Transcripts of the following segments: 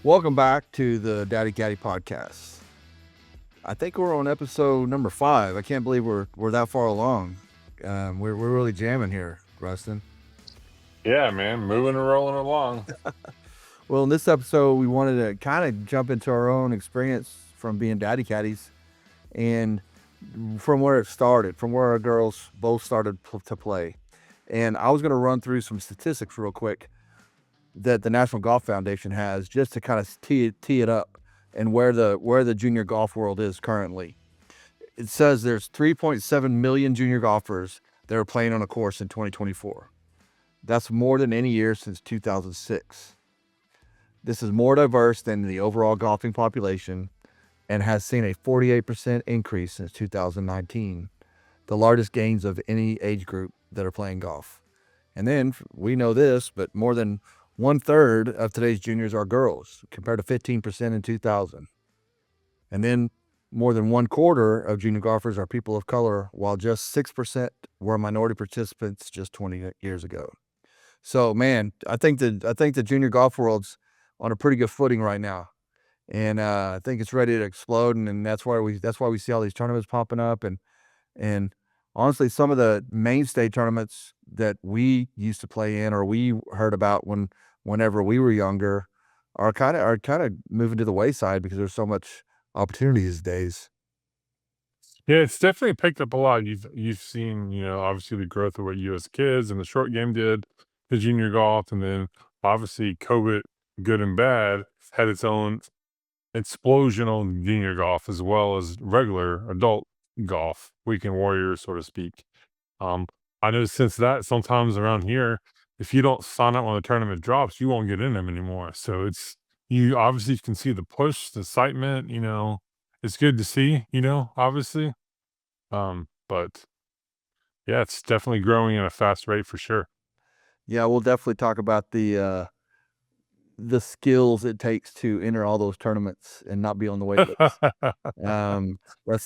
Welcome back to the Caddie podcast. I think we're on episode number 5. I can't believe we're that far along. We're really jamming here, Rustin. Yeah, man, moving and rolling along. Well, in this episode, we wanted to kind of jump into our own experience from being daddy caddies and from where it started, from where our girls both started to play. And I was going to run through some statistics real quick that the National Golf Foundation has just to kind of tee it up and where the junior golf world is currently. It says there's 3.7 million junior golfers that are playing on a course in 2024. That's more than any year since 2006. This is more diverse than the overall golfing population and has seen a 48% increase since 2019, the largest gains of any age group that are playing golf. And then we know this, but more than 1/3 of today's juniors are girls, compared to 15% in 2000. And then more than 1/4 of junior golfers are people of color, while just 6% were minority participants just 20 years ago. So, man, I think the junior golf world's on a pretty good footing right now, and I think it's ready to explode. And that's why we see all these tournaments popping up, and honestly, some of the mainstay tournaments that we used to play in or we heard about whenever we were younger are kind of moving to the wayside because there's so much opportunity these days. Yeah, it's definitely picked up a lot. You've seen, obviously the growth of what U.S. kids and the short game did to junior golf, and then obviously COVID, good and bad, had its own explosion on junior golf as well as regular adult golf, weekend warriors, so to speak. Um, I know since that sometimes around here, if you don't sign up when the tournament drops, you won't get in them anymore. So you obviously can see the push, the excitement, it's good to see, obviously. But yeah, it's definitely growing at a fast rate for sure. Yeah, we'll definitely talk about the skills it takes to enter all those tournaments and not be on the wait list.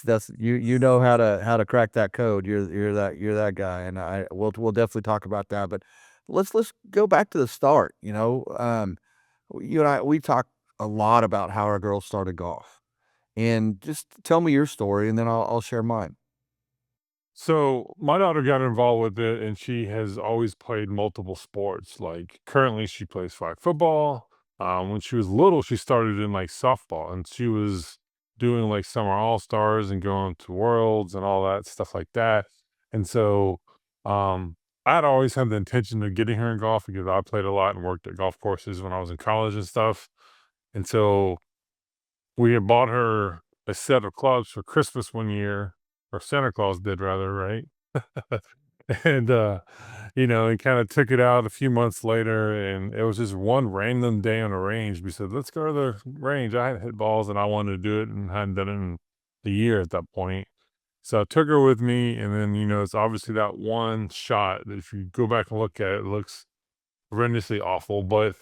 That's you know how to crack that code. You're that guy, and we'll definitely talk about that. But let's go back to the start. You and I we talk a lot about how our girls started golf, and just tell me your story, and then I'll share mine. So my daughter got involved with it, and she has always played multiple sports. Like currently, she plays flag football. When she was little, she started in like softball, and she was doing like summer all stars and going to worlds and all that stuff like that. And so, I'd always had the intention of getting her in golf because I played a lot and worked at golf courses when I was in college and stuff. And so we had bought her a set of clubs for Christmas one year, or Santa Claus did rather, right? And, and kinda took it out a few months later, and it was just one random day on the range. We said, "Let's go to the range." I hadn't hit balls, and I wanted to do it and hadn't done it in a year at that point. So I took her with me, and then, it's obviously that one shot that if you go back and look at it, it looks horrendously awful, but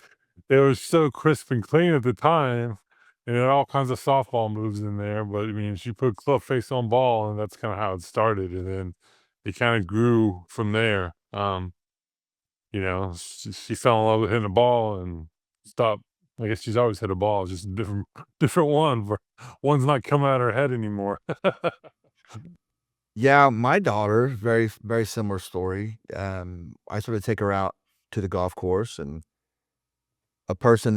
it was so crisp and clean at the time, and had all kinds of softball moves in there. But I mean, she put club face on ball, and that's kind of how it started, and then it kind of grew from there. She fell in love with hitting the ball and stopped. I guess she's always hit a ball, just a different different one. One's not coming out of her head anymore. Yeah, my daughter, very very similar story. I sort of take her out to the golf course, and a person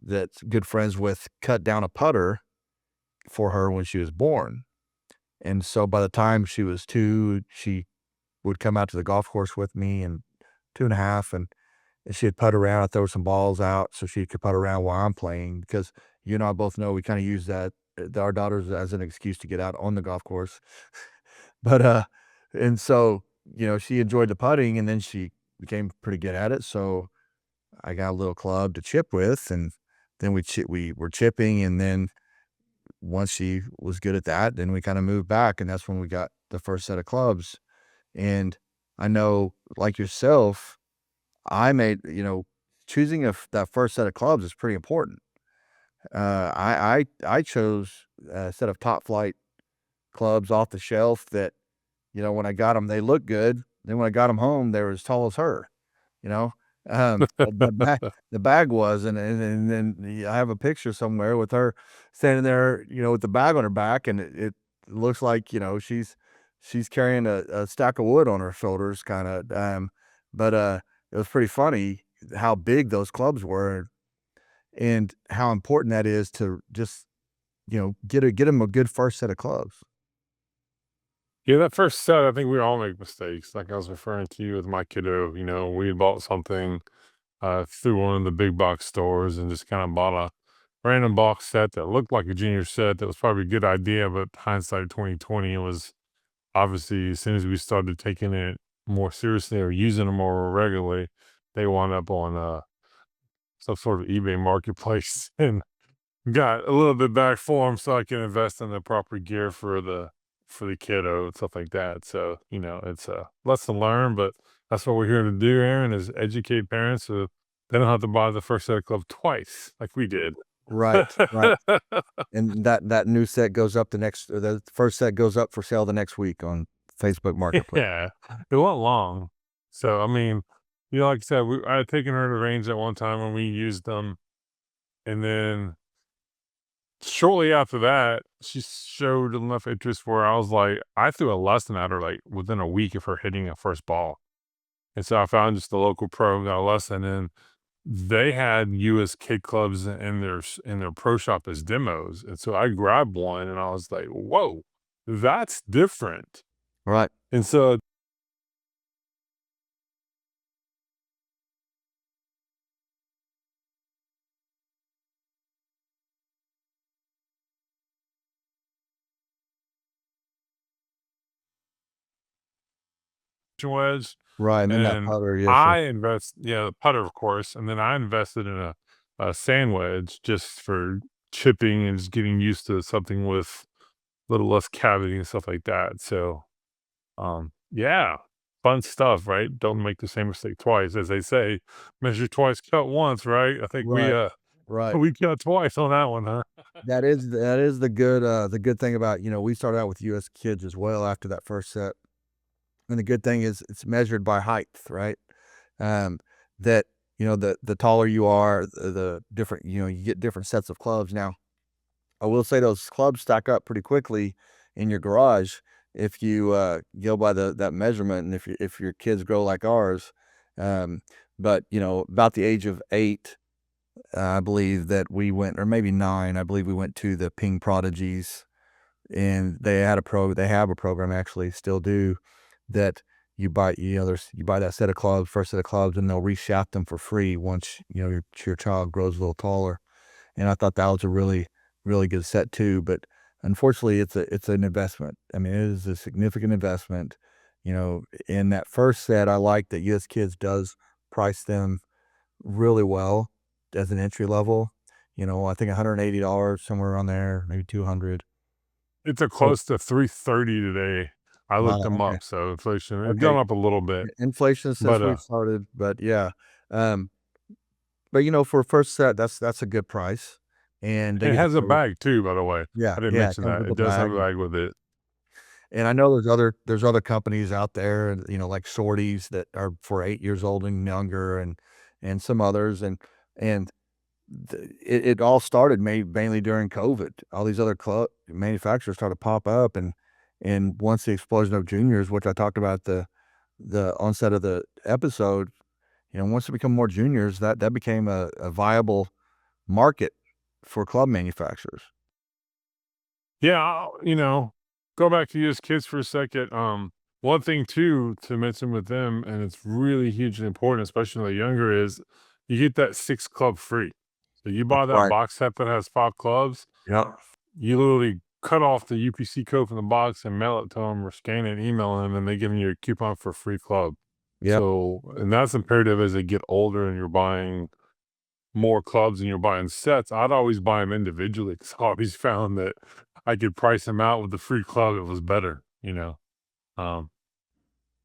that's good friends with cut down a putter for her when she was born. And so by the time she was 2, she would come out to the golf course with me, and 2 and a half, and she'd putt around. I'd throw some balls out so she could putt around while I'm playing because you and I both know we kinda use our daughters as an excuse to get out on the golf course. But, and so, she enjoyed the putting, and then she became pretty good at it, so I got a little club to chip with, and then we were chipping, and then once she was good at that, then we kinda moved back, and that's when we got the first set of clubs. And I know, like yourself, I made choosing that first set of clubs is pretty important. I chose a set of top flight clubs off the shelf that, when I got them, they looked good. Then when I got them home, they were as tall as her, you know? The bag was, and then I have a picture somewhere with her standing there, with the bag on her back, and it looks like, she's carrying a stack of wood on her shoulders, kinda, but, it was pretty funny how big those clubs were and how important that is to just, get them a good first set of clubs. Yeah, that first set, I think we all make mistakes. Like I was referring to you with my kiddo, we had bought something through one of the big box stores and just kind of bought a random box set that looked like a junior set. That was probably a good idea, but hindsight 2020, it was obviously as soon as we started taking it more seriously or using it more regularly, they wound up on some sort of eBay marketplace and got a little bit back for them so I can invest in the proper gear for the kiddo and stuff like that. So, it's a lesson learned, but that's what we're here to do, Aaron, is educate parents so they don't have to buy the first set of clubs twice like we did. Right, right, and that new set goes up the first set goes up for sale the next week on Facebook Marketplace. Yeah, it wasn't long. So, I mean, like I said, I had taken her to range at one time when we used them, and then shortly after that, she showed enough interest where I was like, I threw a lesson at her like within a week of her hitting a first ball. And so I found just a local pro, got a lesson, and they had US kid clubs in their pro shop as demos. And so I grabbed one and I was like, whoa, that's different. Right, And so wedge, right, and then that and putter, yes, sir. the putter, of course, and then I invested in a sand wedge just for chipping and just getting used to something with a little less cavity and stuff like that. So, yeah, fun stuff, right? Don't make the same mistake twice, as they say. Measure twice, cut once, right? I think we Right, right. we cut twice on that one, huh? That is the good thing about, we started out with US kids as well after that first set, and the good thing is it's measured by height, right? Um, that, the taller you are, the different, you get different sets of clubs. Now, I will say those clubs stack up pretty quickly in your garage if you, go by that measurement and if your kids grow like ours. Um, but, about the age of 8, I believe that we went, or maybe 9, I believe we went to the Ping Prodigies, and they have a program, actually still do, that you buy that set of clubs, first set of clubs, and they'll reshaft them for free once, your child grows a little taller. And I thought that was a really, really good set too, but unfortunately, it's an investment. I mean, it is a significant investment. In that first set, I like that US Kids does price them really well as an entry level. I think $180, somewhere around there, maybe 200. It's a So close to 330 today. I looked wow, them okay, up, so inflation had okay. gone up a little bit, Inflation since but, we've started, but yeah. Um, but, for a first set, that's a good price, and they it get to has a play. bag too, by the way. Yeah, I didn't yeah, it mention comes that. with a It does have a bag. bag with it. And I know there's other companies out there, like Sorties that are for 8 years old and younger, and some others, and it all started mainly during COVID. All these other manufacturers started to pop up, and once the explosion of juniors, which I talked about the onset of the episode, once it become more juniors, that became a viable market for club manufacturers. Yeah, go back to use kids for a second. One thing too to mention with them, and it's really hugely important, especially when they're younger, is you get that 6 club free. So you buy that Right. box set that has 5 clubs, Yep. you literally cut off the UPC code from the box and mail it to them or scan it, email them, and they give you a coupon for a free club. Yep. So, and that's imperative as they get older and you're buying more clubs and you're buying sets. I'd always buy them individually because I always found that I could price them out with the free club. It was better. Um,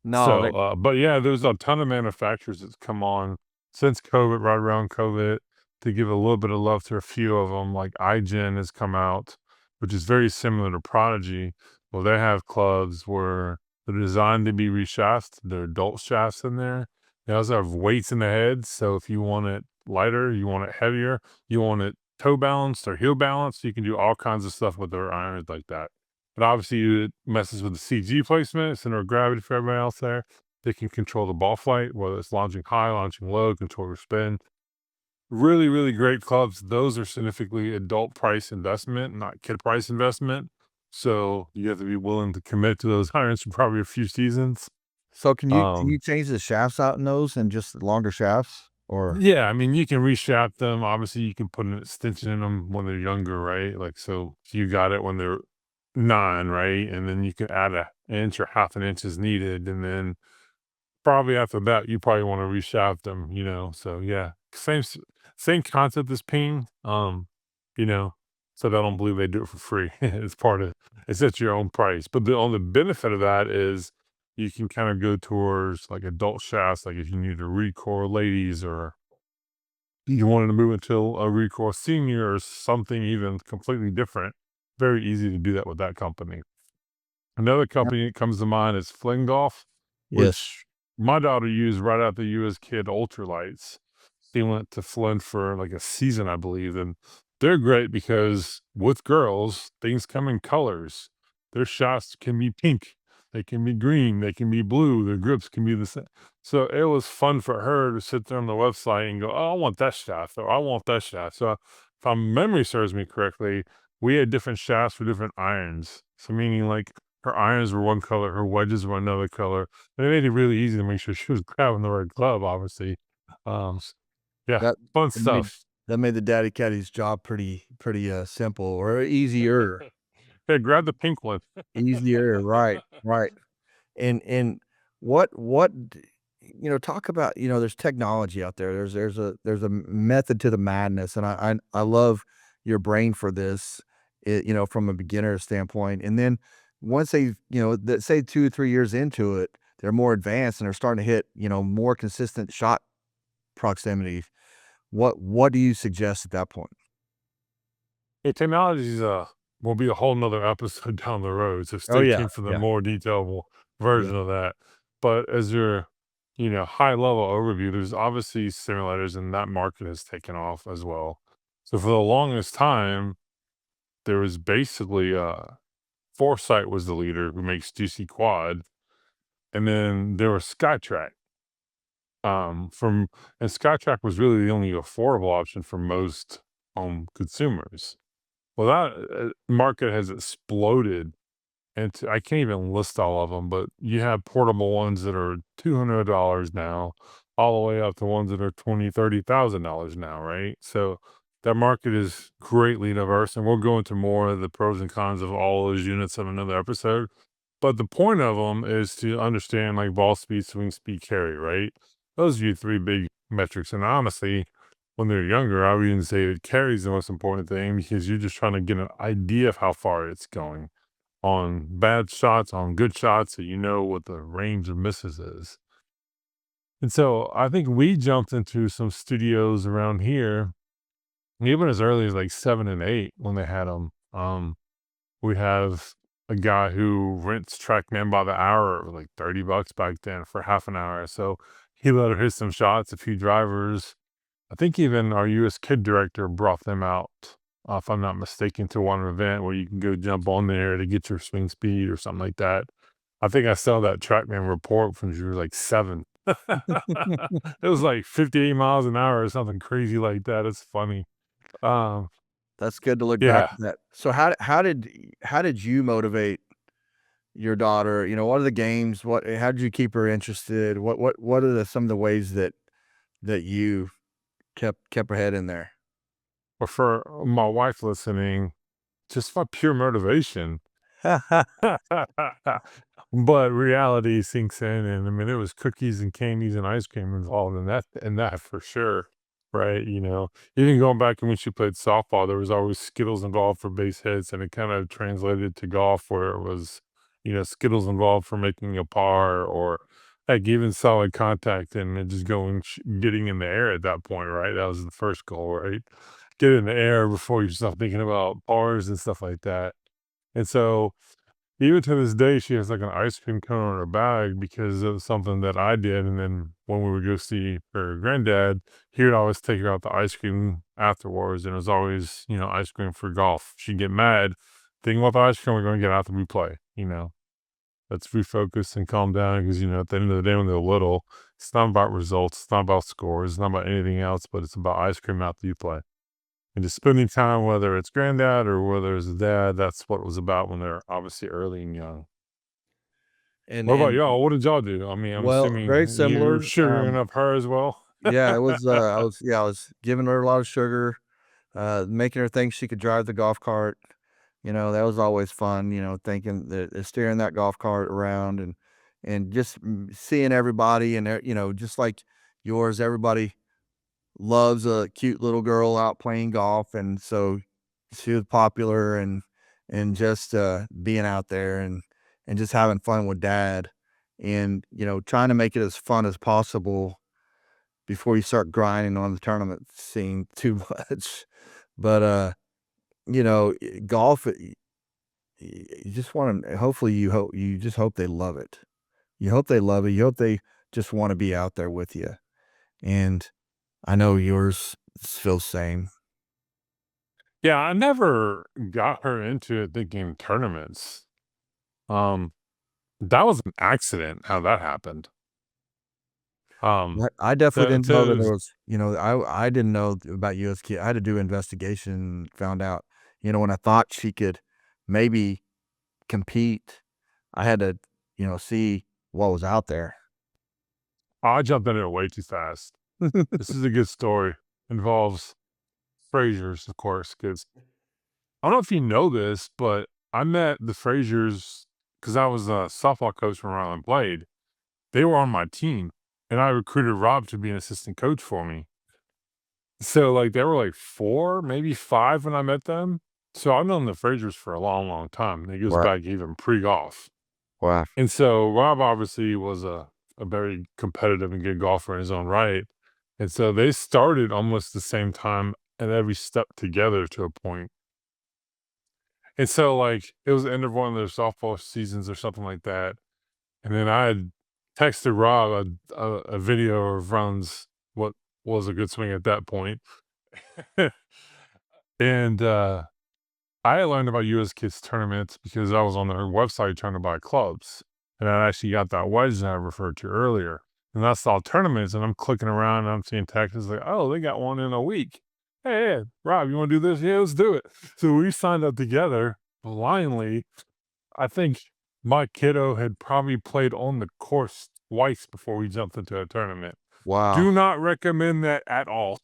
No, so, but yeah, there's a ton of manufacturers that's come on since COVID, right around COVID, to give a little bit of love to a few of them. Like iGen has come out, which is very similar to Prodigy. Well, they have clubs where they're designed to be reshafted. They're adult shafts in there, They also have weights in the head, so if you want it lighter, you want it heavier, you want it toe balanced or heel balanced, you can do all kinds of stuff with their irons like that. But obviously, it messes with the CG placement, center of gravity for everybody else there. They can control the ball flight, whether it's launching high, launching low, control your spin. Really, really great clubs. Those are significantly adult price investment, not kid price investment. So you have to be willing to commit to those irons for probably a few seasons. So can you Um, change the shafts out in those and just longer shafts? Or Yeah, I mean, you can reshaft them. Obviously, you can put an extension in them when they're younger, right? Like, so if you got it when they're 9, right? And then you can add a inch or half an inch as needed. And then probably after that, you probably want to reshaft them, you know? So yeah, same concept as ping, you know, so I don't believe they do it for free. It's at your own price. But the only benefit of that is you can kind of go towards like adult shafts, like if you need a Recore ladies or you wanted to move into a recourse senior or something even completely different, very easy to do that with that company. Another Yep. company that comes to mind is Fling Golf, Yes. which my daughter used right after you as kid ultralights. She went to Flint for like a season, I believe, and they're great because with girls, things come in colors. Their shots can be pink, they can be green, they can be blue, their grips can be the same. So it was fun for her to sit there on the website and go, "Oh, I want that shaft," or "I want that shaft." So if my memory serves me correctly, we had different shafts for different irons. So meaning like her irons were one color, her wedges were another color. And it made it really easy to make sure she was grabbing the right glove, obviously. S yeah, That fun that made stuff. that made the daddy caddy's job pretty, simple or easier. "Hey, grab the pink one." Easier, right, right. And what d talk about, there's technology out there. There's a method to the madness, and I love your brain for this, from a beginner standpoint. And then once they, say 2 or 3 years into it, they're more advanced and they're starting to hit, more consistent shot proximity. What do you suggest at that point? Hey, technology's, will be a whole nother episode down the road, so Oh, stay yeah, tuned for the yeah, more detailed yeah. version of that. But as your, high level overview, there's obviously simulators, and that market has taken off as well. So for the longest time, there was basically, Foresight was the leader who makes GC Quad, and then there was Skytrack. From and Skytrack was really the only affordable option for most consumers. Well, that market has exploded, and I can't even list all of them, but you have portable ones that are $200 now, all the way up to ones that are 20, $30,000 now, right? So that market is greatly diverse, and we'll go into more of the pros and cons of all those units in another episode. But the point of them is to understand like ball speed, swing speed, carry, right? Those are your three big metrics. And honestly, when they're younger, I would even say that carry is the most important thing because you're just trying to get an idea of how far it's going on bad shots, on good shots, so you know what the range of misses is. And so I think we jumped into some studios around here, even as early as like 7 and 8 when they had them. We have a guy who rents TrackMan by the hour, it was like $30 back then for half an hour. So he let her hit some shots, a few drivers. I think even our US kid director brought them out, if I'm not mistaken, to one event where you can go jump on there to get your swing speed or something like that. I think I saw that TrackMan report when you were like 7. It was like 58 miles an hour or something crazy like that. It's funny. Um, That's good to look back yeah. at that. So how did you motivate your daughter? What are the games? How did you keep her interested? What are some of the ways that you kept her head in there? But for my wife listening, just for pure motivation. But reality sinks in, and I mean, there was cookies and candies and ice cream involved in that for sure, right? Even going back to when she played softball, there was always Skittles involved for base hits, and it kind of translated to golf where it was, Skittles involved for making a par or like even solid contact and then just getting in the air at that point, right? That was the first goal, right? Get in the air before you start thinking about pars and stuff like that. And so even to this day, she has like an ice cream cone in her bag because of something that I did. And then when we would go see her granddad, he would always take her out to ice cream afterwards. And it was always, ice cream for golf. She'd get mad, thinking about the ice cream we're going to get after we play. Let's refocus and calm down because, at the end of the day, when they're little, it's not about results. It's not about scores. It's not about anything else, but it's about ice cream after you play. And just spending time, whether it's granddad or whether it's dad, that's what it was about when they're obviously early and young. And What about and y'all? What did y'all do? I mean, I'm well, very assuming you're similar. sugaring up her as well. Yeah, it was, I was giving her a lot of sugar, making her think she could drive the golf cart. That was always fun, thinking that steering that golf cart around and just seeing everybody and, just like yours, everybody loves a cute little girl out playing golf. And so she was popular and just, being out there and just having fun with dad and, trying to make it as fun as possible before you start grinding on the tournament scene too much. But, golf, you just wanna hopefully you just hope they love it. You hope they love it. You hope they just wanna be out there with you, and I know yours feels same. Yeah, I never got her into it thinking tournaments. Um, that was an accident how that happened. Um, I definitely the didn't know that there to was I didn't know about US Kid. I had to do investigation, found out, when I thought she could maybe compete, I had to, see what was out there. I jumped into it way too fast. This is a good story. Involves Frasers, of course, because I don't know if you know this, but I met the Frasers because I was a softball coach when Ryland played. They were on my team, and I recruited Rob to be an assistant coach for me. So, like, they were like 4, maybe 5 when I met them. So I've known the Frasers for a long, long time. It goes Right. back even pre-golf. Wow. And so Rob obviously was a very competitive and good golfer in his own right. And so they started almost the same time at every step together to a point. And so, like, it was the end of one of their softball seasons or something like that. And then I had texted Rob a video of runs what was a good swing at that point. And I learned about US Kids tournaments because I was on their website trying to buy clubs. And I actually got that wedge that I referred to earlier. And I saw tournaments and I'm clicking around and I'm seeing texts like, oh, they got one in a week. Hey, Rob, you want to do this? Yeah, let's do it. So we signed up together blindly. I think my kiddo had probably played on the course twice before we jumped into a tournament. Wow. Do not recommend that at all.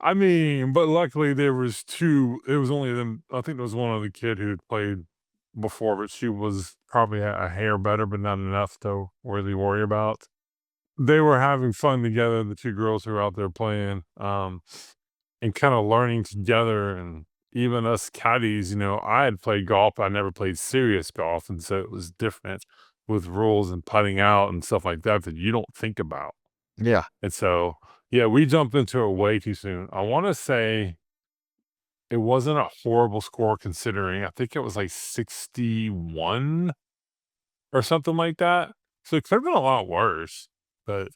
I mean, but luckily there was 2 it was only them I think there was one other kid who had played before, but she was probably a hair better, but not enough to really worry about. They were having fun together, the 2 girls who were out there playing, and kinda learning together, and even us caddies, I had played golf, I never played serious golf, and so it was different with rules and putting out and stuff like that that you don't think about. Yeah. And so, yeah, we jumped into it way too soon. I wanna say it wasn't a horrible score considering. I think it was like 61 or something like that. So it could've been a lot worse, but,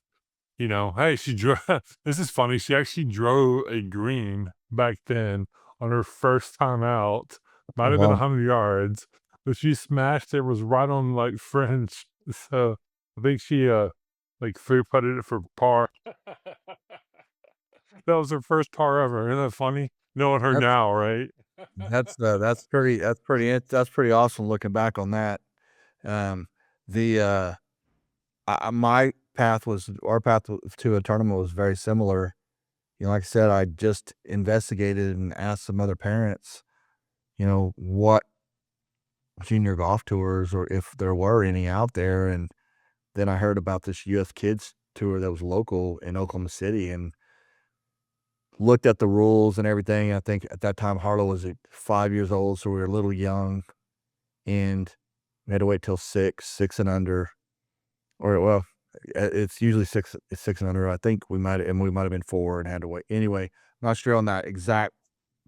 hey, she drove this is funny, she actually drove a green back then on her first time out. Might have been Wow. 100 yards, but she smashed it, was right on, like, French. So, I think she, like, 3 putted it for par. That was her first par ever. Isn't that funny? Knowing her That's now, right? that's pretty awesome looking back on that. Um, the, my path was our path to a tournament was very similar. Like I said, I just investigated and asked some other parents, what junior golf tours or if there were any out there, and then I heard about this US Kids tour that was local in Oklahoma City and looked at the rules and everything. I think at that time Harlow was 5 years old, so we were a little young, and we had to wait till 6 and under, or well, it's usually 6 and under. I think we might have been 4 and had to wait. Anyway, not sure on that exact,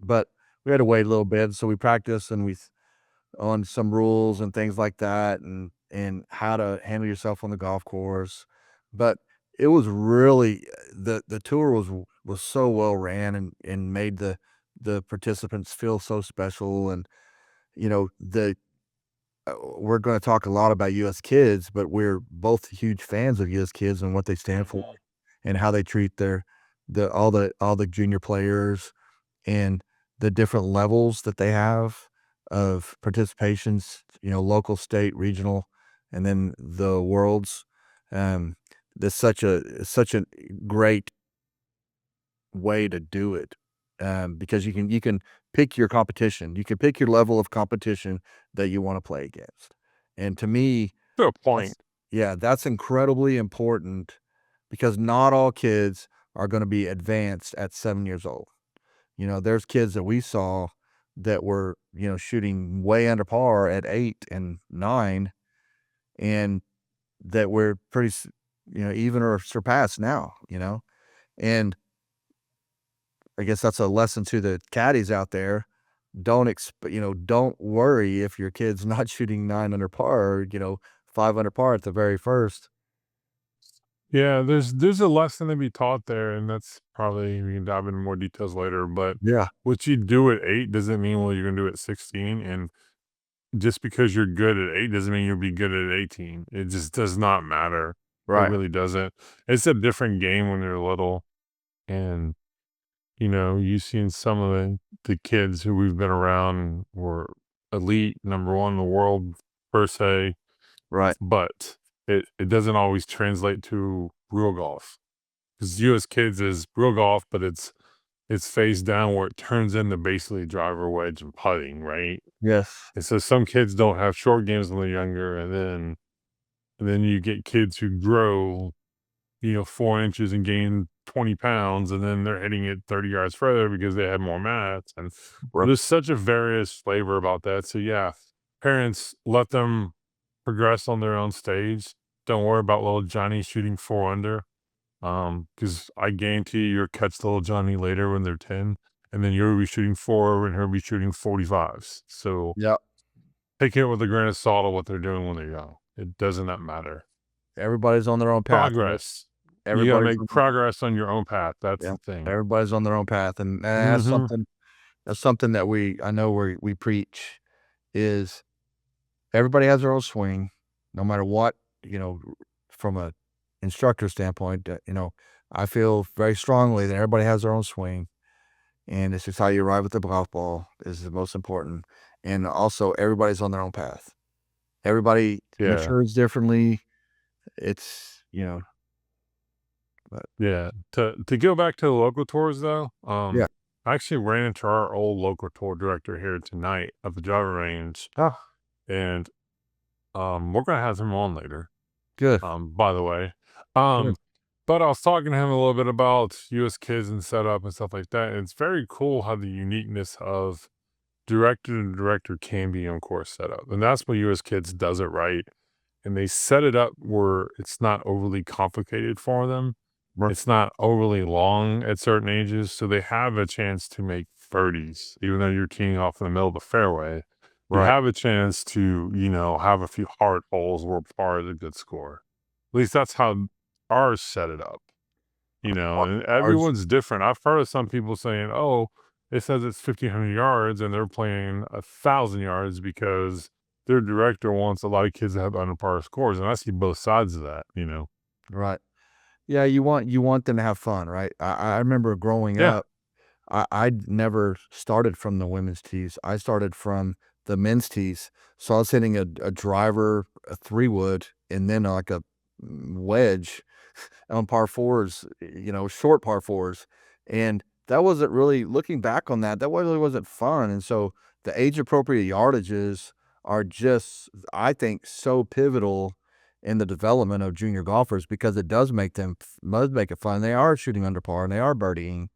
but we had to wait a little bit, so we practiced and on some rules and things like that, and how to handle yourself on the golf course. But it was really the tour was so well ran and made the participants feel so special. And you know the we're going to talk a lot about U.S. kids, but we're both huge fans of U.S. kids and what they stand for Mhm. and how they treat all the junior players and the different levels that they have of participations, local, state, regional, and then the worlds. Um, that's such a great way to do it, because you can pick your competition. You can pick your level of competition that you wanna play against. And to me, To a point. that's yeah, that's incredibly important because not all kids are gonna be advanced at 7 years old. There's kids that we saw that were, shooting way under par at 8 and 9, and that were pretty even or surpassed now. And I guess that's a lesson to the caddies out there. Don't worry if your kid's not shooting 9 under par, or, 5 under par at the very first. Yeah, there's a lesson to be taught there, and that's probably we can dive into more details later. But Yeah, what you do at 8 doesn't mean what you're gonna do at 16, and just because you're good at 8 doesn't mean you'll be good at 18. It just does not matter. It right, really doesn't. It's a different game when you're little, and you've seen some of the kids who we've been around were elite, number one in the world per se, right. but it doesn't always translate to real golf. Because you as kids is real golf, but it's face down where it turns into basically driver wedge and putting, right? Yes, And so some kids don't have short games when they're younger, and then you get kids who grow, 4 inches and gain 20 pounds, and then they're hitting it 30 yards further because they have more mats. And r there's such a various flavor about that. So yeah, parents let them progress on their own stage. Don't worry about little Johnny shooting 4 under. Because I guarantee you'll catch little Johnny later when they're 10, and then you'll be shooting 4 and he'll be shooting 45s. So yep. take it with a grain of salt of what they're doing when they're young. It does not matter. Everybody's on their own path, right? Progress. You gotta Everybody's make on progress on your own path. That's Yeah, the thing. everybody's on their own path, and that's Mhm. something that I know we preach is everybody has their own swing, no matter what, from a instructor standpoint. I feel very strongly that everybody has their own swing, and it's just how you arrive at the golf ball is the most important. And also, everybody's on their own path. Everybody Yeah. matures differently. It's but Yeah. To go back to the local tours though, yeah. I actually ran into our old local tour director here tonight at the driving range, Oh, and, we're gonna have him on later. good, By the way. good. Um, but I was talking to him a little bit about US kids and setup and stuff like that. And it's very cool how the uniqueness of director to director can be on course setup. And that's what US kids does it right. And they set it up where it's not overly complicated for them. Right, It's not overly long at certain ages. So they have a chance to make birdies, even though you're teeing off in the middle of the fairway. You right. have a chance to, have a few hard holes where par is a good score. At least that's how ours set it up, and Ours, everyone's different. I've heard of some people saying, "Oh, it says it's 1,500 yards and they're playing 1,000 yards because their director wants a lot of kids to have under par scores." And I see both sides of that. right. Yeah, you want them to have fun, right? I remember growing Yeah. up, I never started from the women's tees. I started from the men's tees. So I was hitting a driver, a 3-wood, and then like a wedge on par fours, short par fours. And that wasn't really looking back on that really wasn't fun. And so the age appropriate yardages are just, I think, so pivotal in the development of junior golfers because it does make it fun. They are shooting under par and they are birdieing.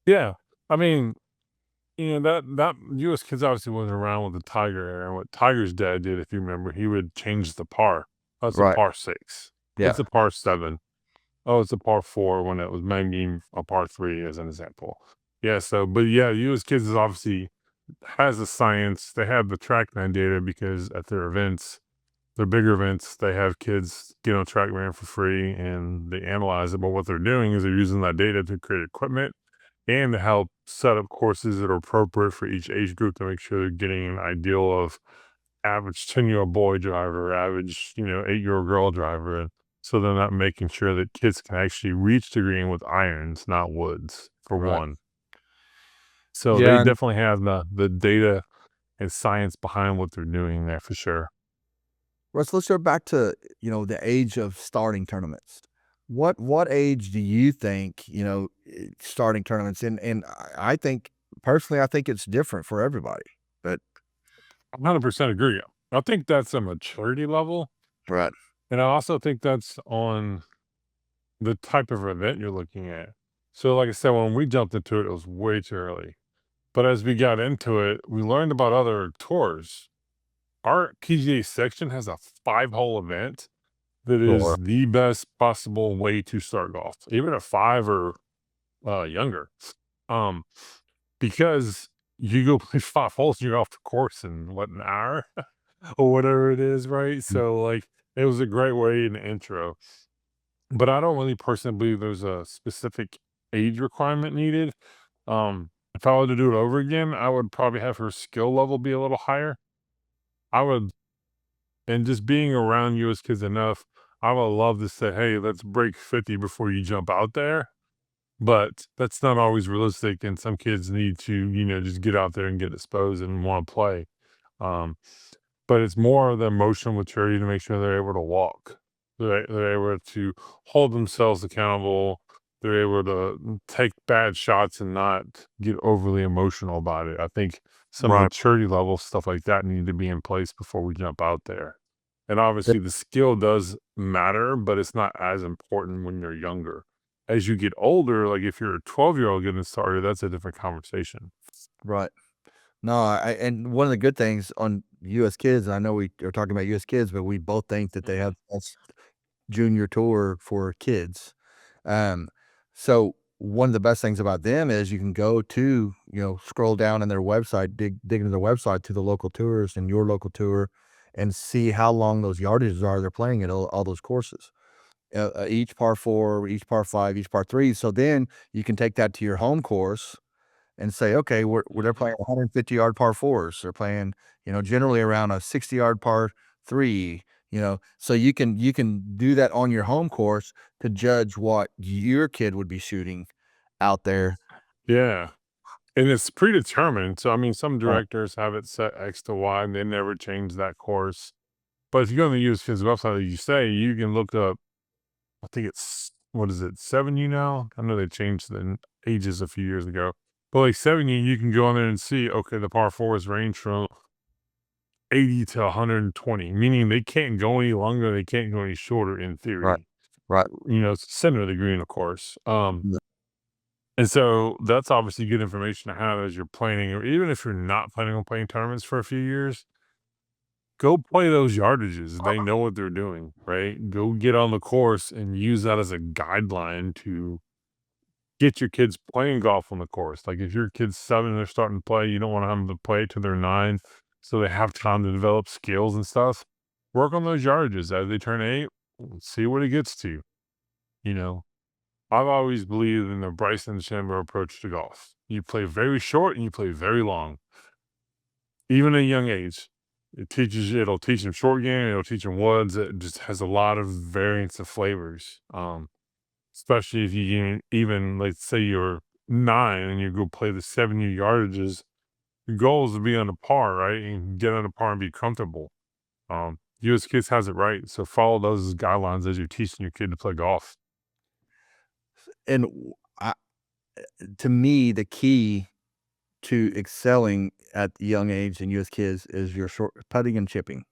Yeah. I mean, that US kids obviously wasn't around with the Tiger era. And what Tiger's dad did, if you remember, he would change the par. That's a Right. par six. Yeah. It's a par seven. Oh, it's a par four when it was maybe a par three as an example. Yeah, so but yeah, US Kids is obviously has the science. They have the TrackMan data because at their events, their bigger events, they have kids get on TrackMan for free and they analyze it. But what they're doing is they're using that data to create equipment and to help set up courses that are appropriate for each age group to make sure they're getting an ideal of average 10-year-old boy driver, average, 8-year-old girl driver. And so they're not making sure that kids can actually reach the green with irons, not woods, for Right. one. So they Yeah. And definitely have the data and science behind what they're doing there for sure. Russ, let's go back to, the age of starting tournaments. What age do you think, starting tournaments? And I think personally, I think it's different for everybody. But 100% agree. I think that's a maturity level. right. And I also think that's on the type of event you're looking at. So, like I said, when we jumped into it, it was way too early. But as we got into it, we learned about other tours. Our PGA section has a 5-hole event that Sure. is the best possible way to start golf, even at 5 or younger. Um, because you go play 5 holes, you're off the course in what, an hour or whatever it is, right? Mm. So, like, it was a great way in the intro. But I don't really personally believe there's a specific age requirement needed. If I were to do it over again, I would probably have her skill level be a little higher. I would, and just being around you as kids enough, I would love to say, hey, let's break 50 before you jump out there. But that's not always realistic. And some kids need to, just get out there and get exposed and want to play. Um, but it's more of the emotional maturity to make sure they're able to walk. They're able to hold themselves accountable. They're able to take bad shots and not get overly emotional about it. I think some Right. maturity level stuff like that need to be in place before we jump out there. And obviously, the skill does matter, but it's not as important when you're younger. As you get older, like if you're a 12-year-old getting started, that's a different conversation. Right. No, and one of the good things on US Kids, I know we are talking about US Kids, but we both think that they have the best junior tour for kids. Um, so one of the best things about them is you can go to, scroll down in their website, dig into their website to the local tours and your local tour and see how long those yardages are they're playing at all those courses. Each par 4, each par 5, each par 3. So then you can take that to your home course and say, okay, they're playing 150-yard par fours. They're playing, generally around a 60-yard par three. So you can do that on your home course to judge what your kid would be shooting out there. Yeah. And it's predetermined. So, I mean, some Right. directors have it set X to Y and they never change that course. But if you go on the USP's website, like you say, you can look up, I think it's, what is it, 7U now? I know they changed the ages a few years ago. But like 7U, you can go on there and see, okay, the par fours range from 80 to 120, meaning they can't go any longer, they can't go any shorter in Right. theory. Right. It's the center of the green, of course. Yeah. And so that's obviously good information to have as you're planning, or even if you're not planning on playing tournaments for a few years, go play those yardages. They know what they're doing, right? Go get on the course and use that as a guideline to get your kids playing golf on the course. Like if your kid's 7 and they're starting to play, you don't want them to play till they're 9 so they have time to develop skills and stuff. Work on those yardages as they turn 8, see what it gets to, you know? I've always believed in the Bryson DeChambeau approach to golf. You play very short and you play very long, even at a young age. It'll teach them short game, it'll teach them woods. It just has a lot of variance of flavors. Especially if you even, let's say you're 9 and you go play the 7 yardages, your goal is to be on the par, right? And get on the par and be comfortable. US Kids has it right. So follow those as guidelines as you're teaching your kid to play golf. And to me, the key to excelling at the young age in US Kids is your short putting and chipping.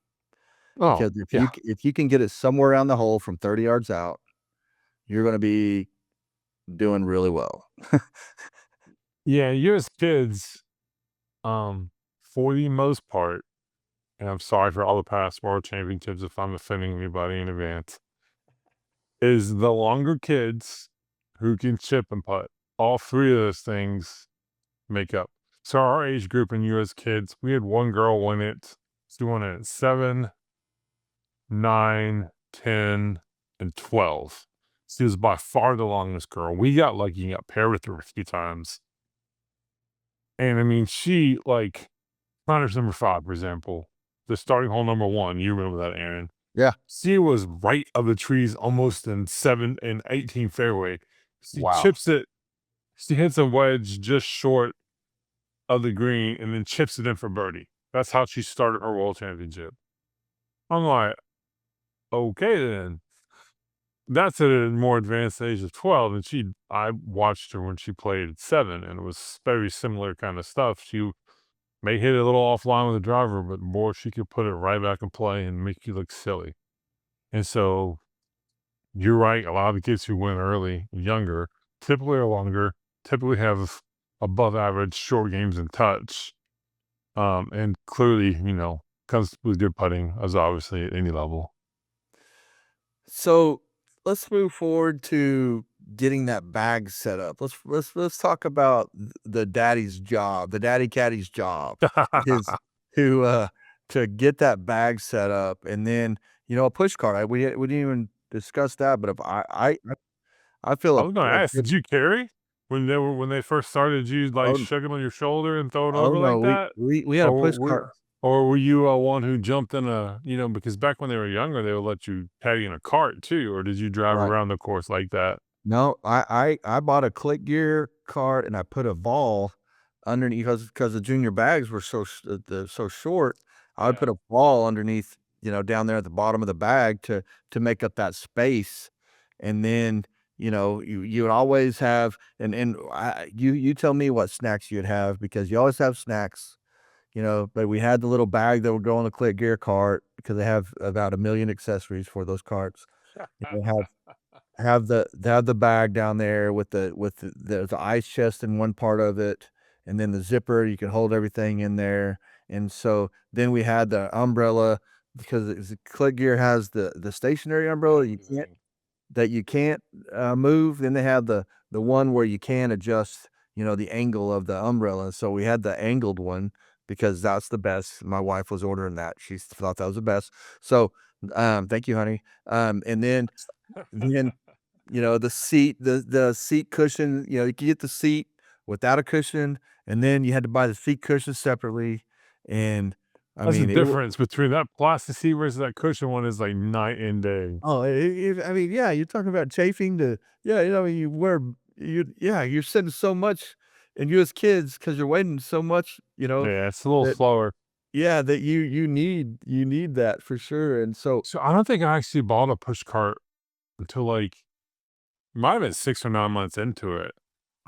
Oh, Because if yeah. you can get it somewhere around the hole from 30 yards out, you're gonna be doing really well. Yeah, US Kids, um, for the most part, and I'm sorry for all the past world championships if I'm offending anybody in advance, is the longer kids who can chip and putt. All 3 of those things make up. So our age group and you as kids, we had one girl win it. She won it at 7, 9, 10, and 12. She was by far the longest girl. We got lucky and got paired with her a few times. And I mean, she like runners number 5, for example, the starting hole number 1. You remember that, Aaron? Yeah. She was right of the trees, almost in 7 and 18 fairway. She Wow. chips it. She hits a wedge just short of the green, and then chips it in for birdie. That's how she started her world championship. I'm like, okay, then. That's at a more advanced age of 12, and I watched her when she played at 7, and it was very similar kind of stuff. She may hit it a little offline with the driver, but boy, she could put it right back in play and make you look silly. And so you're right. A lot of the kids who win early, younger, typically are longer, typically have above average short games in touch. And clearly, comes with good putting as obviously at any level. So let's move forward to getting that bag set up. Let's talk about the daddy's job, the daddy caddy's job is to to get that bag set up, and then a push cart. We didn't even discuss that, but if I feel I was gonna a ask, good. did you carry when they first started? Did you like Oh, shove it on your shoulder and throw it oh over no, like we that? we we had a Or push were cart. or were you one who jumped in because back when they were younger, they would let you caddy in a cart too, or did you drive Right. around the course like that? No, I bought a click gear cart and I put a ball underneath because the junior bags were so short. I would Yeah. put a ball underneath, down there at the bottom of the bag to make up that space, and then you would always have you tell me what snacks you'd have because you always have snacks, but we had the little bag that would go on the click gear cart because they have about a million accessories for those carts. They have the bag down there with the ice chest in one part of it, and then the zipper, you can hold everything in there, and so then we had the umbrella because it's Click Gear has the stationary umbrella Amazing. that you can't, move, then they have the one where you can adjust, the angle of the umbrella, so we had the angled one because that's the best. My wife was ordering that, she thought that was the best. So, thank you, honey. And then the seat cushion, you could get the seat without a cushion, and then you had to buy the seat cushion separately, and, I That's the mean, it wa difference between that plastic seat versus that cushion one is like night and day. oh, I mean, yeah, you're talking about chafing to yeah, you wear you're sitting so much and you as kids because 'cause you're waiting so much, Yeah, it's a little that slower. yeah, that you need that for sure, and so So I don't think I actually bought a push cart until like might have been 6 or 9 months into it.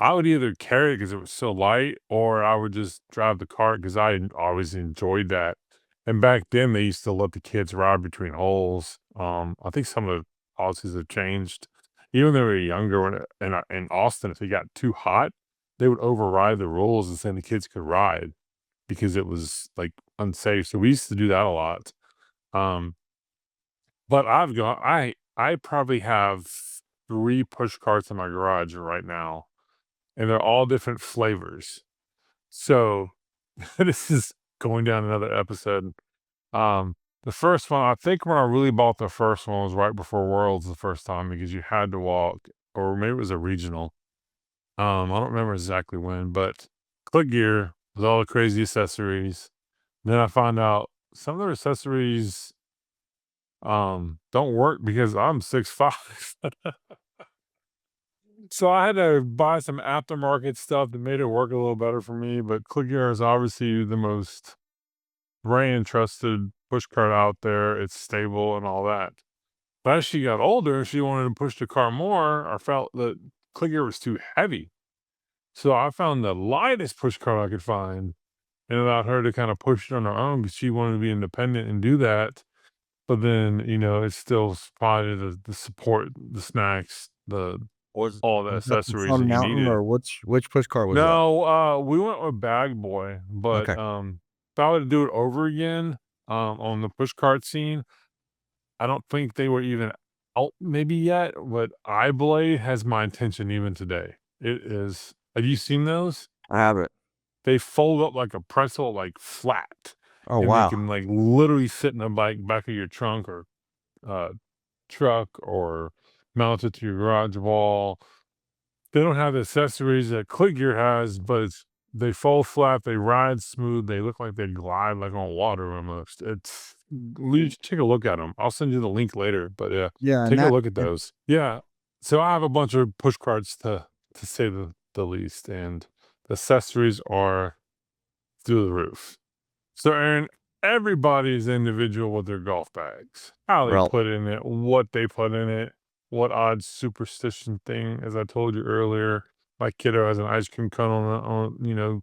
I would either carry it because it was so light, or I would just drive the cart because always enjoyed that. And back then, they used to let the kids ride between holes. I think some of the policies have changed. Even when they were younger, in Austin, if it got too hot, they would override the rules and say the kids could ride because it was like unsafe. So we used to do that a lot. Um, but I probably have 3 push carts in my garage right now, and they're all different flavors. So, this is going down another episode. Um, the first one, I think when I really bought the first one was right before Worlds the first time because you had to walk, or maybe it was a regional. I don't remember exactly when, but Click Gear with all the crazy accessories. Then I find out some of their accessories don't work because I'm 6'5". So I had to buy some aftermarket stuff that made it work a little better for me, but ClickGear is obviously the most brand trusted push cart out there. It's stable and all that. But as she got older, she wanted to push the car more. I felt that ClickGear was too heavy. So I found the lightest push cart I could find and allowed her to kind of push it on her own because she wanted to be independent and do that. But then, it still provided the support, the snacks, was all the was that the accessories that Sun you Mountain needed. or which push car was that? No, we went with Bag Boy, but, Okay. if I were to do it over again, on the push cart scene, I don't think they were even out maybe yet, but iBlade has my attention even today. It is have you seen those? I have it. they fold up like a pretzel, like flat, Oh, and they wow. can like literally sit in the back of your trunk or uh, truck or mounted to your garage wall. They don't have the accessories that Click Gear has, but they fold flat, they ride smooth, they look like they glide like on water almost. You should take a look at them. I'll send you the link later, but yeah, Yeah, and take a that look at and those. Yeah. So I have a bunch of push carts to say the least, and the accessories are through the roof. So, Aaron, everybody's individual with their golf bags. How they well, put in it, what they put in it, what odd superstition thing. As I told you earlier, my kiddo has an ice cream cone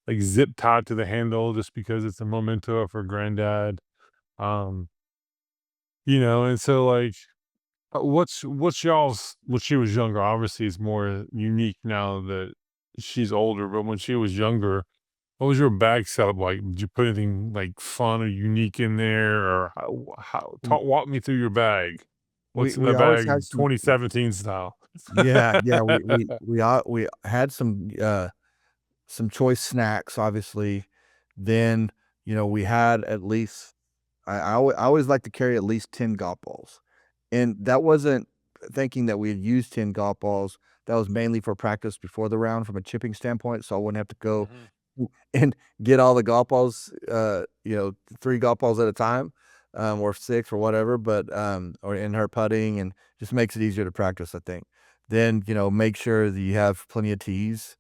like zip tied to the handle just because it's a memento of her granddad. Um, and so like, what's y'all's when she was younger? Obviously, it's more unique now that she's older, but when she was younger, what was your bag setup like? Did you put anything, like, fun or unique in there, or w walk me through your bag. What's in the we always had bag some. 2017 style? Yeah, yeah, we had some choice snacks, obviously. Then, we had at least I always like to carry at least 10 golf balls, and that wasn't thinking that we had used 10 golf balls. That was mainly for practice before the round from a chipping standpoint, so I wouldn't have to go Mhm. and get all the golf balls, 3 golf balls at a time, or 6 or whatever, but, or in her putting, and just makes it easier to practice, I think. Then, make sure that you have plenty of tees.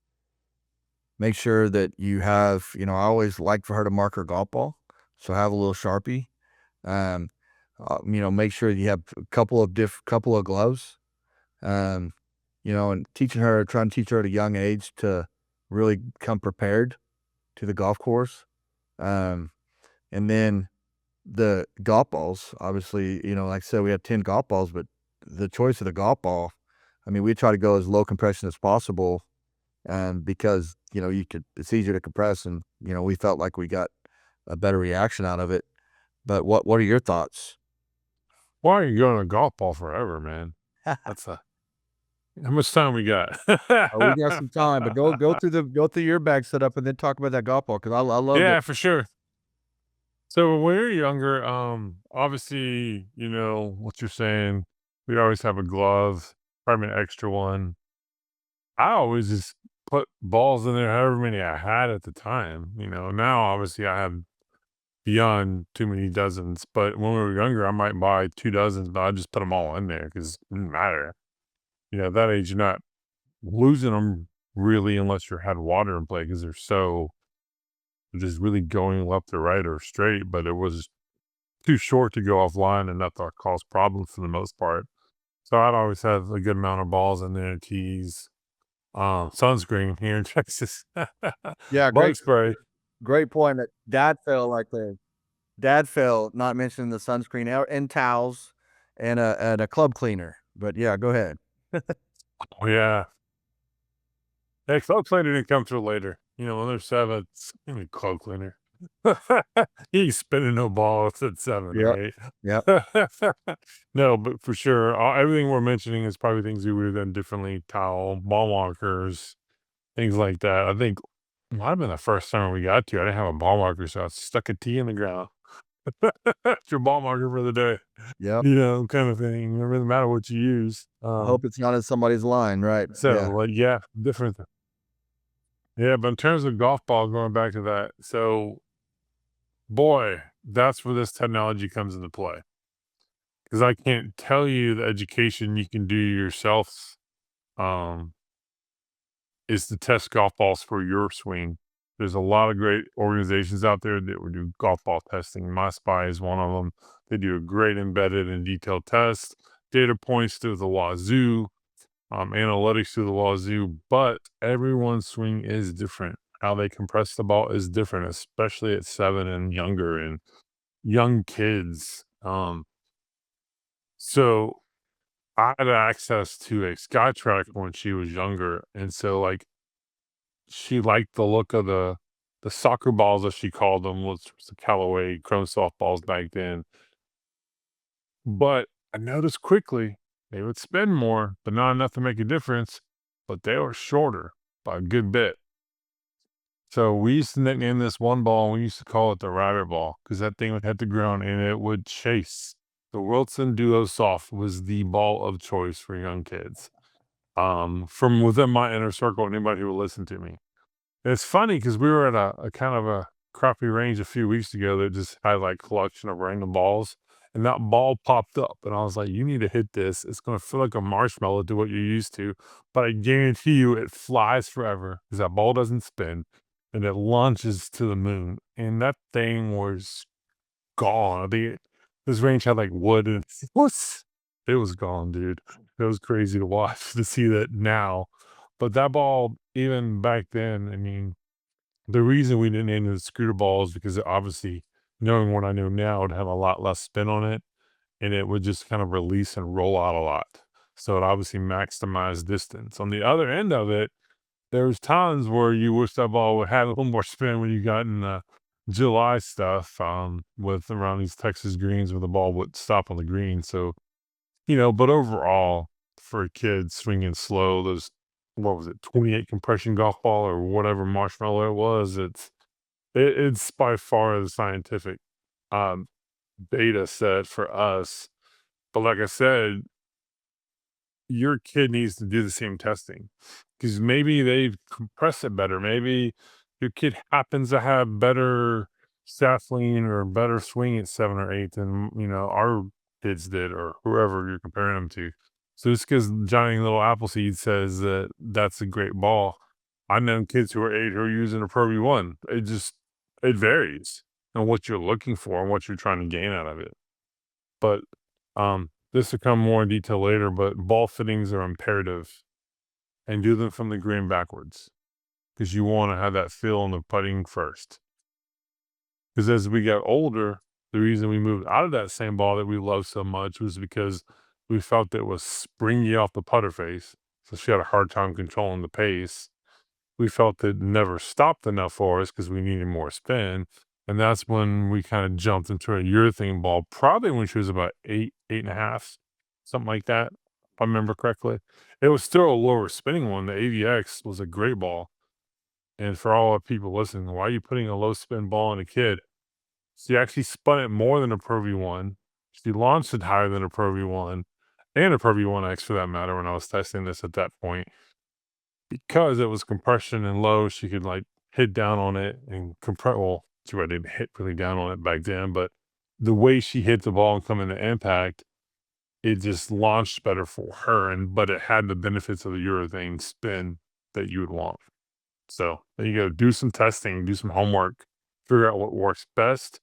Make sure that you have, I always like for her to mark her golf ball, so have a little Sharpie. Um, make sure you have a couple of gloves. Um, and trying to teach her at a young age to really come prepared to the golf course. Um, and then the golf balls, obviously, like I said, we had 10 golf balls, but the choice of the golf ball, I mean, we try to go as low compression as possible, because, it's easier to compress, and, we felt like we got a better reaction out of it. But what are your thoughts? Why are you going to golf ball forever, man? That's a how much time we got? Oh, we got some time, but go through your bag setup and then talk about that golf ball, 'cause I loved it. Yeah, for sure. So when we were younger, obviously, what you're saying, we always have a glove, probably an extra one. I always just put balls in there, however many I had at the time. Now obviously I have beyond too many dozens, but when we were younger, I might buy 2 dozens, but I just put them all in there because it didn't matter. At that age, you're not losing them really unless you had water in play because they're just really going left or right or straight, but it was too short to go offline and that thought caused problems for the most part. So I'd always have a good amount of balls in there, tees, sunscreen here in Texas, Yeah, bug spray. great point that dad fell not mentioning the sunscreen and towels and a club cleaner. But yeah, go ahead. Oh, yeah. Hey, club cleaner didn't come through later. When they're 7, give me club cleaner. He ain't spinning no balls at 7, Yep, right? yep, No, but for sure, everything we're mentioning is probably things we would have done differently. Towel, ball markers, things like that. I think might have been the first summer we got to. I didn't have a ball marker, so I stuck a tee in the ground. It's your ball marker for the day, yep. kind of thing. It doesn't really matter what you use. I hope it's not in somebody's line, right? So Yeah. like, yeah, different. Yeah, but in terms of golf ball, going back to that, so boy, that's where this technology comes into play. Because I can't tell you the education you can do yourself um, is to test golf balls for your swing. There's a lot of great organizations out there that will do golf ball testing. My Spy is one of them. They do a great embedded and detailed test, data points to the wazoo, analytics to the wazoo, but everyone's swing is different. How they compress the ball is different, especially at 7 and younger and young kids. So I had access to a SkyTrack when she was younger, and so like she liked the look of the soccer balls, as she called them, which was the Callaway Chrome softballs back then. But I noticed quickly they would spin more, but not enough to make a difference. But they were shorter by a good bit. So we used to nickname this one ball, and we used to call it the rabbit ball because that thing would hit the ground and it would chase. The Wilson Duo Soft was the ball of choice for young kids. From within my inner circle, anybody who would listen to me. It's funny because we were at a kind of a crappy range a few weeks ago that just had like collection of random balls, and that ball popped up, and I was like, "You need to hit this. It's gonna feel like a marshmallow to what you're used to, but I guarantee you it flies forever because that ball doesn't spin, and it launches to the moon." And that thing was gone. I think this range had like wood and it was gone, dude. It was crazy to watch to see that now. But that ball, even back then, I mean, the reason we didn't name it scooter ball is because obviously, knowing what I know now, it had a lot less spin on it, and it would just kind of release and roll out a lot. So it obviously maximized distance. On the other end of it, there's times where you wish that ball would have a little more spin when you got in the July stuff, with around these Texas greens where the ball would stop on the green. So, but overall, for a kid swinging slow, those, what was it, 28 compression golf ball or whatever marshmallow it was, it's by far the scientific um, beta set for us. But like I said, your kid needs to do the same testing because maybe they compress it better. Maybe your kid happens to have better sapling or better swing at 7 or 8 than our kids did or whoever you're comparing them to. So just because Johnny Little Appleseed says that that's a great ball, I know kids who are 8 who are using a Pro V1. It varies on what you're looking for and what you're trying to gain out of it. But this will come more in detail later, but ball fittings are imperative and do them from the green backwards because you want to have that feel in the putting first. Because as we got older, the reason we moved out of that same ball that we loved so much was because we felt it was springy off the putter face. So she had a hard time controlling the pace. We felt it never stopped enough for us because we needed more spin. And that's when we kind of jumped into a urethane ball, probably when she was about 8, 8.5, something like that, if I remember correctly. It was still a lower spinning one. The AVX was a great ball. And for all the people listening, why are you putting a low spin ball in a kid? She actually spun it more than a Pro V1. She launched it higher than a Pro V1 and a Pro V1X for that matter when I was testing this at that point. Because it was compression and low, she could, like, hit down on it and compress. Well, she really didn't hit really down on it back then, but the way she hit the ball and come into impact, it just launched better for her, but it had the benefits of the urethane spin that you would want. So, there you go. Do some testing, do some homework, figure out what works best,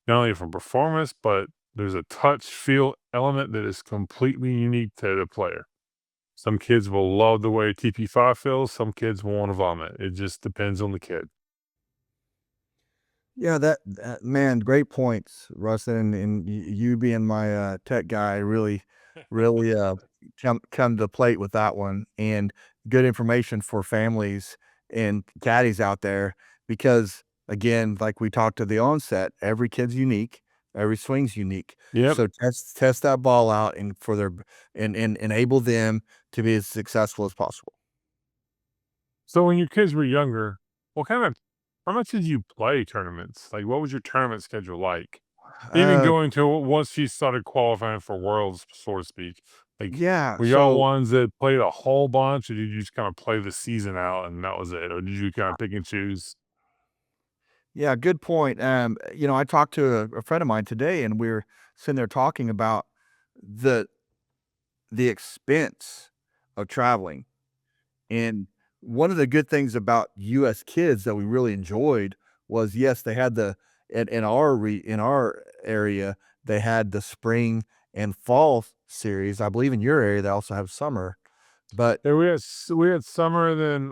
not only for performance, but there's a touch, feel element that is completely unique to the player. Some kids will love the way TP5 feels, some kids will wanna vomit. It just depends on the kid. Yeah, that man, great points, Rustin, and you being my, tech guy really, come to the plate with that one, and good information for families and caddies out there because, again, like we talked at the onset, every kid's unique, every swing's unique. Yep. So test that ball out and for their and enable them to be as successful as possible. So when your kids were younger, what kind of how much did you play tournaments? Like, what was your tournament schedule like? Even Uh, going to once you started qualifying for worlds, so to speak. Like, yeah, were y'all so ones that played a whole bunch, or did you just kinda play the season out and that was it? Or did you kinda pick and choose? Yeah, good point. I talked to a friend of mine today, and we are sitting there talking about the the expense of traveling. And one of the good things about U.S. kids that we really enjoyed was, yes, they had in our area they had the spring and fall series. I believe in your area they also have summer, but Yeah, we had summer, then,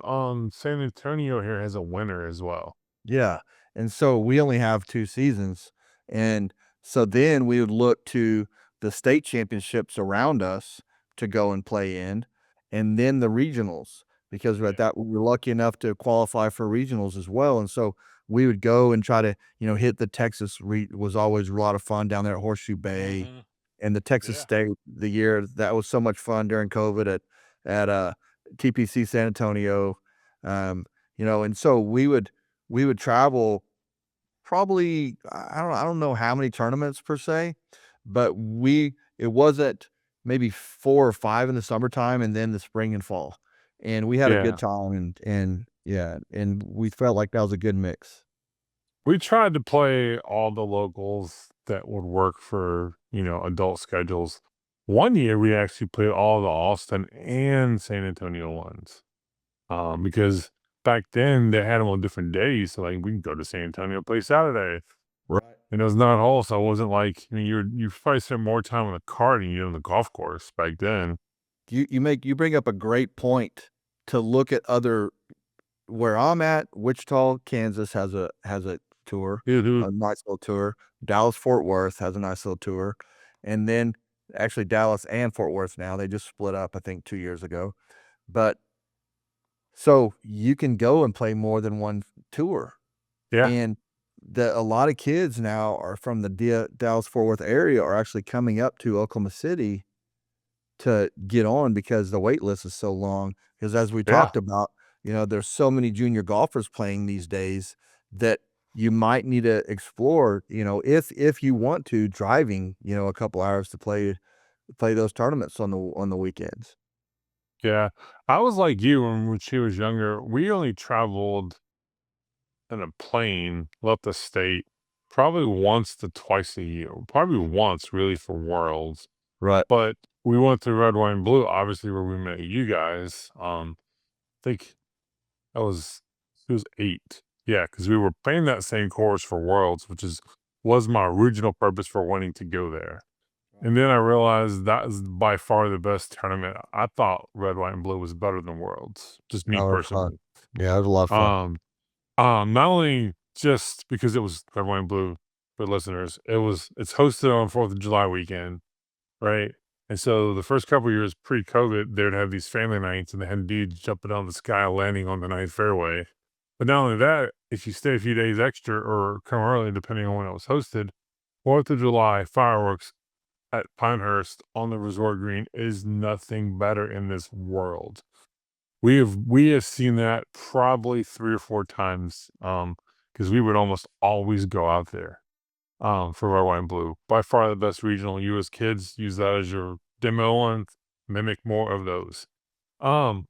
San Antonio here has a winter as well. yeah, and so we only have 2 seasons, and so then we would look to the state championships around us to go and play in, and then the regionals, because at Yeah, that we were lucky enough to qualify for regionals as well, and so we would go and try to, hit the Texas re was always a lot of fun down there at Horseshoe Bay, mhm, and the Texas yeah. State the year that was so much fun during COVID at TPC San Antonio, and so we would we would travel probably, I don't know how many tournaments per se, but it wasn't maybe 4 or 5 in the summertime and then the spring and fall, and we had a good Yeah. time, and yeah, and we felt like that was a good mix. We tried to play all the locals that would work for, adult schedules. One year, we actually played all the Austin and San Antonio ones, because back then they had them on different days. So like we can go to San Antonio, play Saturday, Right. and it was not all. So it wasn't like you probably spent more time on the cart than you did on the golf course back then. You bring up a great point to look at other where I'm at, Wichita, Kansas has a tour, Mhm. a nice little tour. Dallas Fort Worth has a nice little tour, and then actually Dallas and Fort Worth now, they just split up, I think, 2 years ago, but so you can go and play more than one tour, Yeah, and a lot of kids now are from the Dallas Fort Worth area are actually coming up to Oklahoma City to get on because the wait list is so long. Because as we yeah. talked about, there's so many junior golfers playing these days that you might need to explore, if you want to, driving, a couple hours to play those tournaments on the weekends. Yeah, I was like you when she was younger. We only traveled in a plane, left the state probably once to twice a year. Probably once really for Worlds, Right. but we went to Red, White, and Blue, obviously where we met you guys. I think I was it was 8. Yeah, because we were playing that same course for Worlds, which was my original purpose for wanting to go there. And then I realized that is by far the best tournament. I thought Red, White, and Blue was better than Worlds, just me Oh, it was fun. personally. Yeah, it was a lot of fun. Um, not only just because it was Red, White, and Blue for listeners, it's hosted on 4th of July weekend, right? And so the first couple years pre-COVID, they'd have these family nights and they had dudes jumping out of the sky landing on the ninth fairway. But not only that, if you stay a few days extra or come early, depending on when it was hosted, 4th of July fireworks at Pinehurst on the resort green is nothing better in this world. We have seen that probably 3 or 4 times, because we would almost always go out there, for Red, White, and Blue. By far the best regional. You as kids use that as your demo and mimic more of those. Um,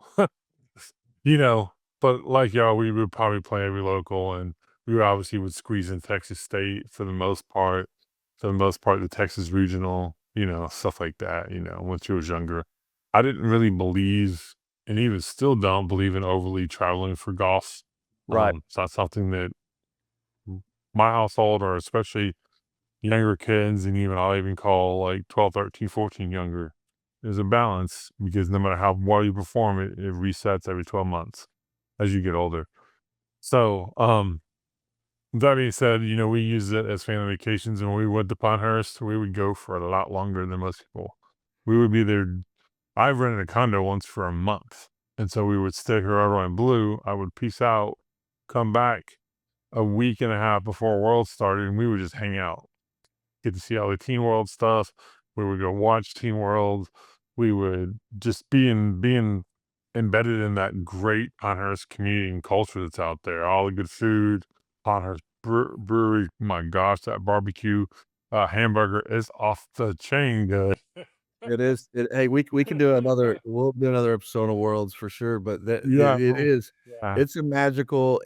you know, but like y'all, we would probably play every local, and we obviously would squeeze in Texas State for the most part. For the most part, the Texas regional, stuff like that. When she was younger, I didn't really believe, and even still don't believe in overly traveling for golf. Right. It's not something that my household, or especially younger kids, and even I'll even call like 12, 13, 14 younger, there's a balance because no matter how well you perform, it resets every 12 months as you get older. So, that being said, we use it as family vacations, and when we went to Pinehurst, we would go for a lot longer than most people. We would be there. I rented a condo once for a month, and so we would stay here over in Blue. I would peace out, come back a week and a half before World started, and we would just hang out, get to see all the Teen World stuff. We would go watch Teen World. We would just being embedded in that great Pinehurst community and culture that's out there. All the good food, Pinehurst Brewery. My gosh, that barbecue hamburger is off the chain good. It is. Hey, we can do another. We'll do another episode of Worlds for sure. But Yeah, it is. yeah, It's a magical.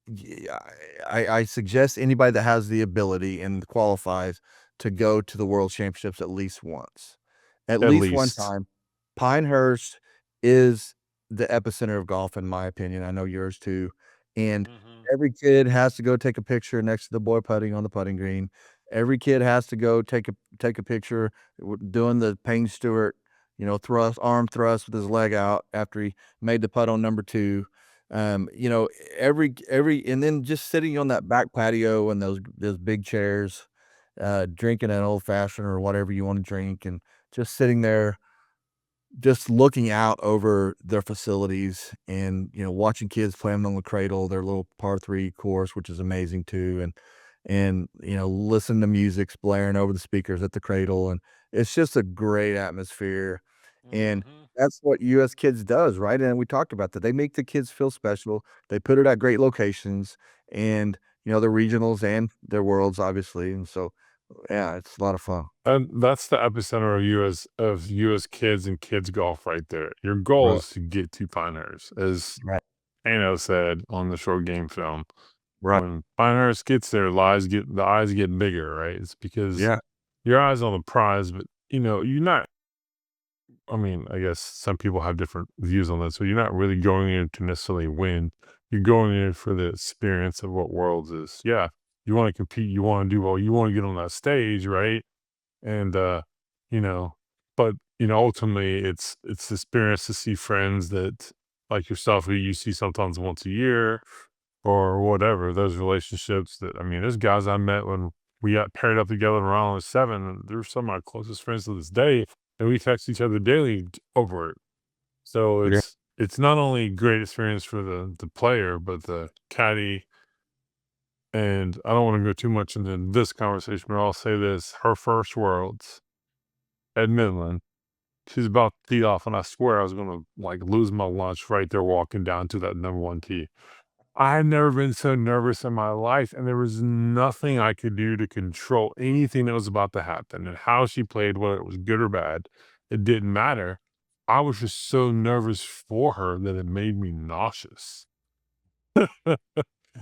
Yeah, I suggest anybody that has the ability and qualifies to go to the World Championships at at least one least. time. Pinehurst is the epicenter of golf, in my opinion. I know yours too. And Mhm. every kid has to go take a picture next to the boy putting on the putting green. Every kid has to go take a picture doing the Payne Stewart, arm thrust with his leg out after he made the putt on number 2. Every and then just sitting on that back patio and those big chairs, drinking an old fashioned or whatever you want to drink, and just sitting there, just looking out over their facilities and, watching kids playing on the cradle, their little par 3 course, which is amazing too, and, listen to music's blaring over the speakers at the cradle, and it's just a great atmosphere, and Mhm. that's what US Kids does, right? And we talked about that. They make the kids feel special. They put it at great locations and, their regionals and their worlds, obviously. And so, yeah, it's a lot of fun. And that's the epicenter of US kids and kids golf right there. Your goal Right. is to get to Pinehurst, as Right. Ano said on the short game film. Right. When Pinehurst gets there, the eyes get bigger, right? It's because Yeah. your eyes on the prize, but you're not. I mean, I guess some people have different views on that. So you're not really going in to necessarily win. You're going in for the experience of what Worlds is. Yeah, you want to compete, you want to do well, you want to get on that stage, right? And you know, but ultimately it's experience to see friends that like yourself who you see sometimes once a year or whatever. Those relationships that, I mean, there's guys I met when we got paired up together around I was 7, and they're some of my closest friends to this day, and we text each other daily over it. So Yeah. it's not only great experience for the player, but the caddy. And I don't want to go too much into this conversation, but I'll say this: her first Worlds at Midland, she's about to tee off, and I swear I was gonna like lose my lunch right there walking down to that number one tee. I had never been so nervous in my life, and there was nothing I could do to control anything that was about to happen. And how she played, whether it was good or bad, it didn't matter. I was just so nervous for her that it made me nauseous.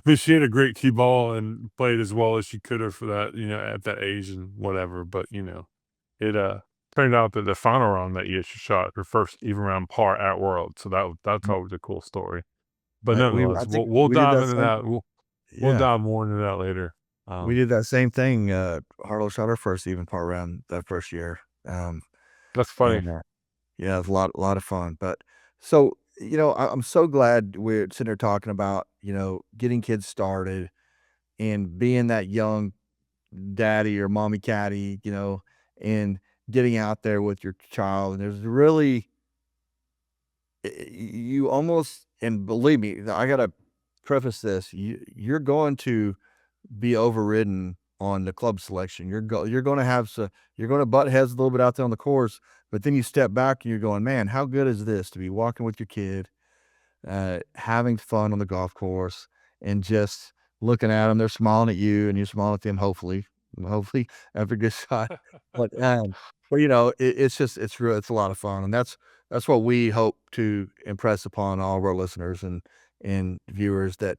But she had a great key ball and played as well as she could have for that, at that age and whatever. But it turned out that the final round that year she shot her first even round par at World. So that's Mm. always a cool story. But I nonetheless, think we'll we did dive that into same. that. We'll Yeah. dive more into that later. We did that same thing. Harlow shot her first even part round that first year. That's funny. And yeah, it was a lot of fun. But so, I'm so glad we're sitting here talking about, getting kids started and being that young daddy or mommy caddy, and getting out there with your child. And there's really, you almost, and believe me, I gotta preface this, you're going to be overridden on the club selection. You're gonna have you're gonna butt heads a little bit out there on the course, but then you step back and you're going, "Man, how good is this to be walking with your kid, having fun on the golf course, and just looking at them. They're smiling at you, and you're smiling at them, hopefully after a good shot." But, it's just it's a lot of fun, and that's what we hope to impress upon all of our listeners and viewers that,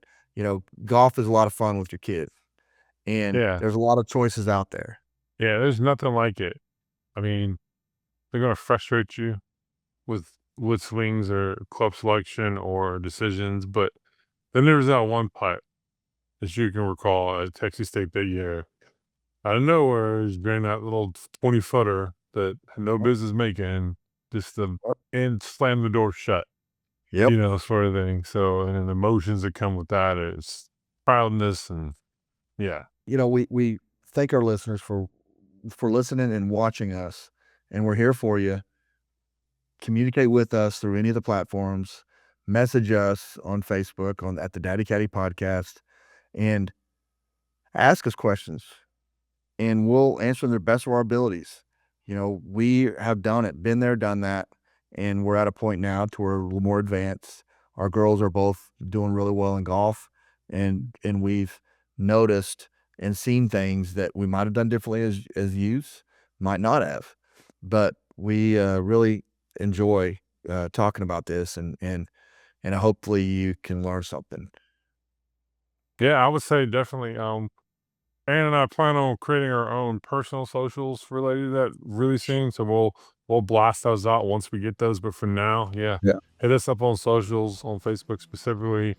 golf is a lot of fun with your kids. And Yeah. there's a lot of choices out there. Yeah, there's nothing like it. I mean, they're gonna frustrate you with swings or club selection or decisions, but then there's that one putt, as you can recall, at Texas State that year. Out of nowhere, he's bringing that little 20-footer that had no business making, just to and slam the door shut, Yep. sort of thing. So, and then the emotions that come with that is proudness and yeah. We thank our listeners for listening and watching us, and we're here for you. Communicate with us through any of the platforms. Message us on Facebook on at the Daddy Caddy Podcast, and ask us questions, and we'll answer them to the best of our abilities. We have done it, been there, done that, and we're at a point now to where we're a little more advanced. Our girls are both doing really well in golf, and we've noticed and seen things that we might have done differently as youths, might not have, but we really enjoy talking about this, and hopefully you can learn something. Yeah, I would say definitely. Ann and I plan on creating our own personal socials related to that really soon. So we'll blast those out once we get those. But for now, yeah, Yeah. hit us up on socials, on Facebook specifically.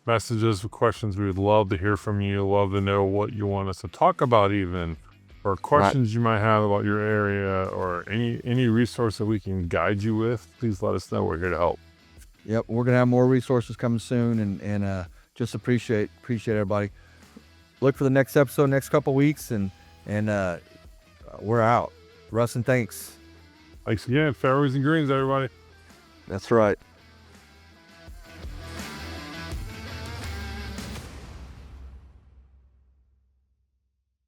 Messages with questions. We would love to hear from you. Love to know what you want us to talk about, even, or Right. questions you might have about your area, or any resource that we can guide you with. Please let us know. We're here to help. Yep. We're gonna have more resources coming soon, and just appreciate everybody. Look for the next episode next couple weeks, and we're out. Rustin, thanks. Thanks again. Fairways and greens, everybody. That's right.